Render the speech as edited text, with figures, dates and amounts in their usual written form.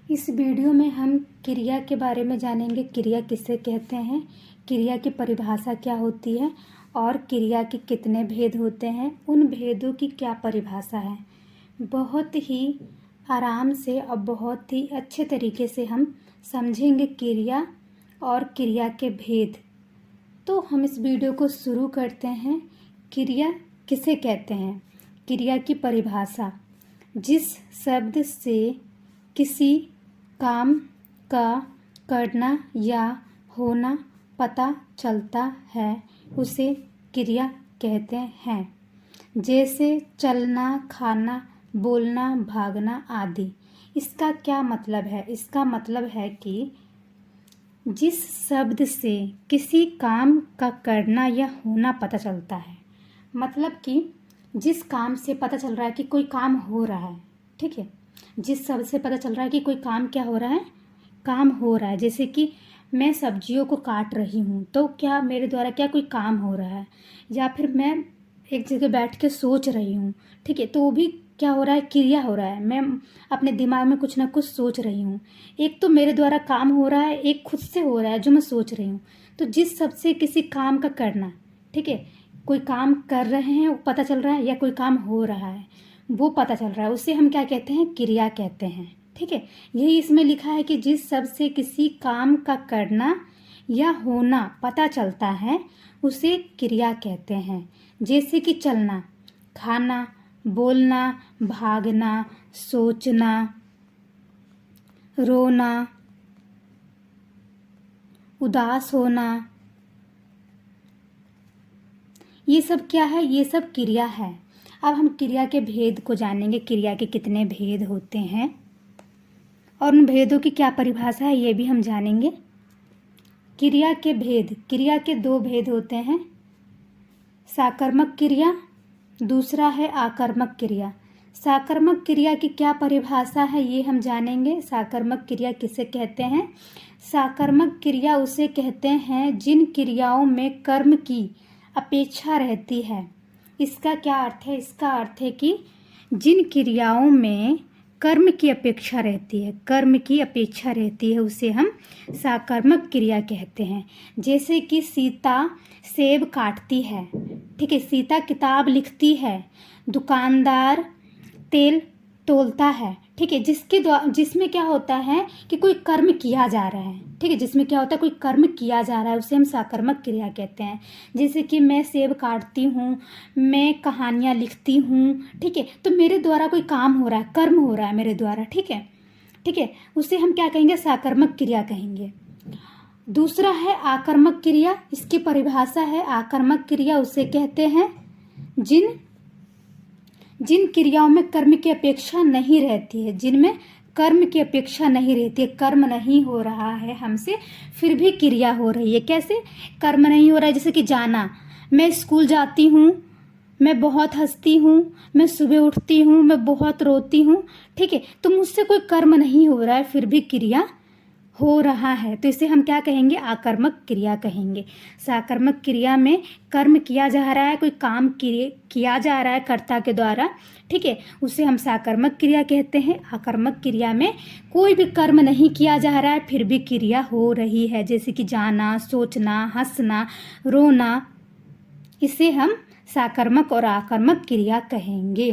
इस वीडियो में हम क्रिया के बारे में जानेंगे। क्रिया किसे कहते हैं, क्रिया की परिभाषा क्या होती है और क्रिया के कितने भेद होते हैं, उन भेदों की क्या परिभाषा है। बहुत ही आराम से और बहुत ही अच्छे तरीके से हम समझेंगे क्रिया और क्रिया के भेद। तो हम इस वीडियो को शुरू करते हैं। क्रिया किसे कहते हैं, क्रिया की परिभाषा। जिस शब्द से किसी काम का करना या होना पता चलता है उसे क्रिया कहते हैं। जैसे चलना, खाना, बोलना, भागना आदि। इसका क्या मतलब है? इसका मतलब है कि जिस शब्द से किसी काम का करना या होना पता चलता है, मतलब कि जिस काम से पता चल रहा है कि कोई काम हो रहा है, ठीक है। जिस शब्द से पता चल रहा है कि कोई काम क्या हो रहा है, काम हो रहा है। जैसे कि मैं सब्जियों को काट रही हूँ, तो क्या मेरे द्वारा क्या कोई काम हो रहा है। या फिर मैं एक जगह बैठ के सोच रही हूँ, ठीक है, तो वो भी क्या हो रहा है, क्रिया हो रहा है। मैं अपने दिमाग में कुछ ना कुछ सोच रही हूँ। एक तो मेरे द्वारा काम हो रहा है, एक खुद से हो रहा है जो मैं सोच रही हूँ। तो जिस शब्द से किसी काम का करना, ठीक है, कोई काम कर रहे हैं वो पता चल रहा है, या कोई काम हो रहा है वो पता चल रहा है, उसे हम क्या कहते हैं, क्रिया कहते हैं। ठीक है, यही इसमें लिखा है कि जिस शब्द से किसी काम का करना या होना पता चलता है उसे क्रिया कहते हैं। जैसे कि चलना, खाना, बोलना, भागना, सोचना, रोना, उदास होना, ये सब क्या है, ये सब क्रिया है। अब हम क्रिया के भेद को जानेंगे, क्रिया के कितने भेद होते हैं और उन भेदों की क्या परिभाषा है ये भी हम जानेंगे। क्रिया के भेद, क्रिया के दो भेद होते हैं, साकर्मक क्रिया, दूसरा है आकर्मक क्रिया। साकर्मक क्रिया की क्या परिभाषा है ये हम जानेंगे। साकर्मक क्रिया किसे कहते हैं? साकर्मक क्रिया उसे कहते हैं जिन क्रियाओं में कर्म की अपेक्षा रहती है। इसका क्या अर्थ है? इसका अर्थ है कि जिन क्रियाओं में कर्म की अपेक्षा रहती है, कर्म की अपेक्षा रहती है, उसे हम साकर्मक क्रिया कहते हैं। जैसे कि सीता सेब काटती है, ठीक है, सीता किताब लिखती है, दुकानदार तेल तोलता है, ठीक है, जिसमें क्या होता है कि कोई कर्म किया जा रहा है, ठीक है, जिसमें क्या होता है कोई कर्म किया जा रहा है, उसे हम साकर्मक क्रिया कहते हैं। जैसे कि मैं सेब काटती हूँ, मैं कहानियाँ लिखती हूँ, ठीक है, तो मेरे द्वारा कोई काम हो रहा है, कर्म हो रहा है मेरे द्वारा, ठीक है, ठीक है, उसे हम क्या कहेंगे, साकर्मक क्रिया कहेंगे। दूसरा है आकर्मक क्रिया। इसकी परिभाषा है, आकर्मक क्रिया उसे कहते हैं जिन क्रियाओं में कर्म की अपेक्षा नहीं रहती है, जिनमें कर्म की अपेक्षा नहीं रहती है, कर्म नहीं हो रहा है हमसे फिर भी क्रिया हो रही है। कैसे कर्म नहीं हो रहा है? जैसे कि जाना, मैं स्कूल जाती हूँ, मैं बहुत हंसती हूँ, मैं सुबह उठती हूँ, मैं बहुत रोती हूँ, ठीक है, तो मुझसे कोई कर्म नहीं हो रहा है फिर भी क्रिया हो रहा है, तो इसे हम क्या कहेंगे, आकर्मक क्रिया कहेंगे। साकर्मक क्रिया में कर्म किया जा रहा है, कोई काम किया जा रहा है कर्ता के द्वारा, ठीक है, उसे हम साकर्मक क्रिया कहते हैं। आकर्मक क्रिया में कोई भी कर्म नहीं किया जा रहा है फिर भी क्रिया हो रही है, जैसे कि जाना, सोचना, हंसना, रोना, इसे हम साकर्मक और आकर्मक क्रिया कहेंगे।